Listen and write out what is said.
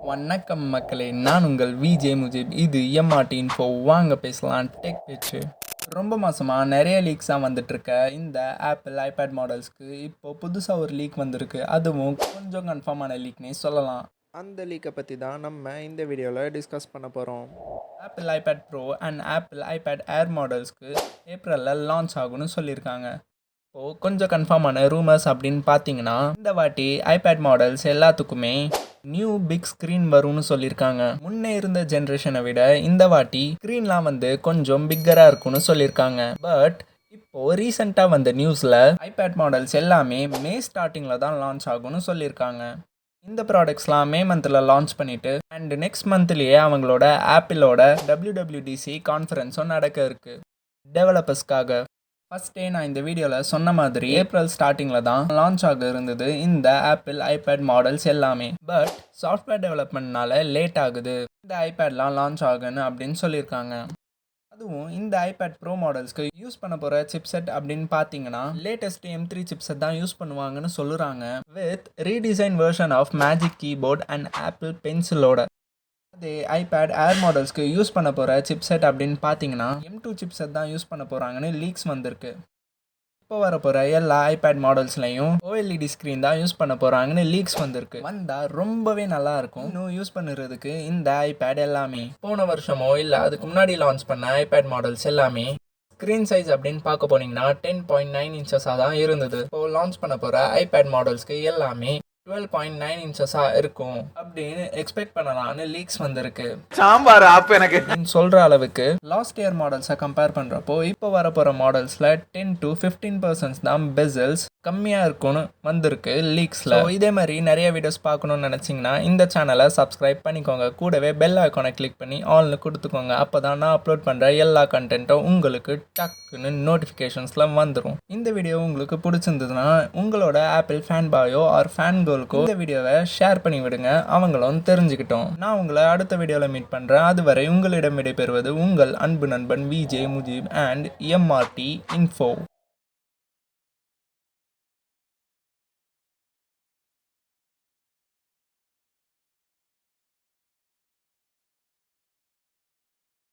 வணக்கம் மக்களே, நான் உங்கள் MUJEEB. இது MRT INFO. வாங்க பேசலாம் டெக் பேச்சு. ரொம்ப மாதமாக நிறைய லீக்ஸாக வந்துட்டுருக்க இந்த ஆப்பிள் ஐபேட் மாடல்ஸ்க்கு இப்போது புதுசாக ஒரு லீக் வந்திருக்கு. அதுவும் கொஞ்சம் கன்ஃபார்மான லீக்னே சொல்லலாம். அந்த லீக்கை பற்றி தான் நம்ம இந்த வீடியோவில் டிஸ்கஸ் பண்ண போகிறோம். Apple iPad Pro and Apple iPad Air மாடல்ஸ்க்கு ஏப்ரலில் லான்ச் ஆகும்னு சொல்லியிருக்காங்க. இப்போது கொஞ்சம் கன்ஃபார்மான ரூமர்ஸ் அப்படின்னு பார்த்தீங்கன்னா, இந்த வாட்டி ஐபேட் மாடல்ஸ் எல்லாத்துக்குமே நியூ பிக் ஸ்க்ரீன் வரும்னு சொல்லியிருக்காங்க. முன்னே இருந்த ஜென்ரேஷனை விட இந்த வாட்டி ஸ்க்ரீன்லாம் கொஞ்சம் பிக்கராக இருக்கும்னு சொல்லியிருக்காங்க. பட் இப்போது ரீசெண்டாக வந்த நியூஸில் ஐபேட் மாடல்ஸ் எல்லாமே மே ஸ்டார்டிங்கில் தான் லான்ச் ஆகும்னு சொல்லியிருக்காங்க. இந்த ப்ராடக்ட்ஸ்லாம் மே மந்தில் லான்ச் பண்ணிவிட்டு அண்ட் நெக்ஸ்ட் மந்த்லேயே அவங்களோட ஆப்பிளோட WWDC கான்ஃபரன்ஸும் நடக்க இருக்குது டெவலப்பர்ஸ்க்காக. ஃபர்ஸ்ட் டே நான் இந்த வீடியோவில் சொன்ன மாதிரி ஏப்ரல் ஸ்டார்டிங்கில் தான் லான்ச் ஆக இருந்தது இந்த ஆப்பிள் ஐபேட் மாடல்ஸ் எல்லாமே. பட் சாஃப்ட்வேர் டெவலப்மெண்ட்னால லேட் ஆகுது இந்த ஐபேட்லாம் லான்ச் ஆகுன்னு அப்படின்னு சொல்லியிருக்காங்க. அதுவும் இந்த ஐபேட் ப்ரோ மாடல்ஸ்க்கு யூஸ் பண்ண போகிற சிப்செட் அப்படின்னு பார்த்தீங்கன்னா லேட்டஸ்ட் M3 சிப்செட் தான் யூஸ் பண்ணுவாங்கன்னு சொல்லுறாங்க. With redesign version of magic keyboard and Apple பென்சிலோட. அதே ஐபேட் ஏர் மாடல்ஸ்க்கு யூஸ் பண்ண போகிற சிப்செட் அப்படின்னு பார்த்தீங்கன்னா M2 சிப்செட் தான் யூஸ் பண்ண போகிறாங்கன்னு லீக்ஸ் வந்திருக்கு. இப்போ வர போகிற எல்லா ஐபேட் மாடல்ஸ்லையும் OLED ஸ்க்ரீன் தான் யூஸ் பண்ண போகிறாங்கன்னு லீக்ஸ் வந்திருக்கு. வந்தால் ரொம்பவே நல்லாயிருக்கும் இன்னும் யூஸ் பண்ணுறதுக்கு இந்த ஐபேட் எல்லாமே. போன வருஷமோ இல்லை அதுக்கு முன்னாடி லான்ச் பண்ண ஐபேட் மாடல்ஸ் எல்லாமே ஸ்க்ரீன் சைஸ் அப்படின்னு பார்க்க போனீங்கன்னா 10.9 இன்ச்சஸாக தான் இருந்தது. இப்போது லான்ச் பண்ண போகிற ஐபேட் மாடல்ஸ்க்கு எல்லாமே 12.9 இன்ச்சஸாக இருக்கும் அப்படின்னு எக்ஸ்பெக்ட் பண்ணலாம்னு லீக்ஸ் வந்திருக்கு. சாம்பார் ஆப் எனக்கு சொல்கிற அளவுக்கு லாஸ்ட் இயர் மாடல்ஸை கம்பேர் பண்ணுறப்போ இப்போ வர போகிற மாடல்ஸில் 10 to 15% தான் பெசல்ஸ் கம்மியாக இருக்கும்னு வந்திருக்கு லீக்ஸில். இதே மாதிரி நிறைய வீடியோஸ் பார்க்கணுன்னு நினச்சிங்கன்னா இந்த சேனலை சப்ஸ்கிரைப் பண்ணிக்கோங்க. கூடவே பெல் ஐக்கானை கிளிக் பண்ணி ஆல்னு கொடுத்துக்கோங்க. அப்போ தான் நான் அப்லோட் பண்ணுற எல்லா கண்டென்ட்டும் உங்களுக்கு டக்குன்னு நோட்டிஃபிகேஷன்ஸில் வந்துடும். இந்த வீடியோ உங்களுக்கு பிடிச்சிருந்ததுன்னா உங்களோட apple fan Payo R fan இந்த வீடியோவை ஷேர் பண்ணி விடுங்க, அவங்களும் தெரிஞ்சுக்கிட்டோம். நான் உங்களை அடுத்த வீடியோவில் மீட் பண்ணுறேன். அதுவரை உங்களிடம் விடைபெறுவது உங்கள் அன்பு நண்பன் MUJEEB and MRT INFO.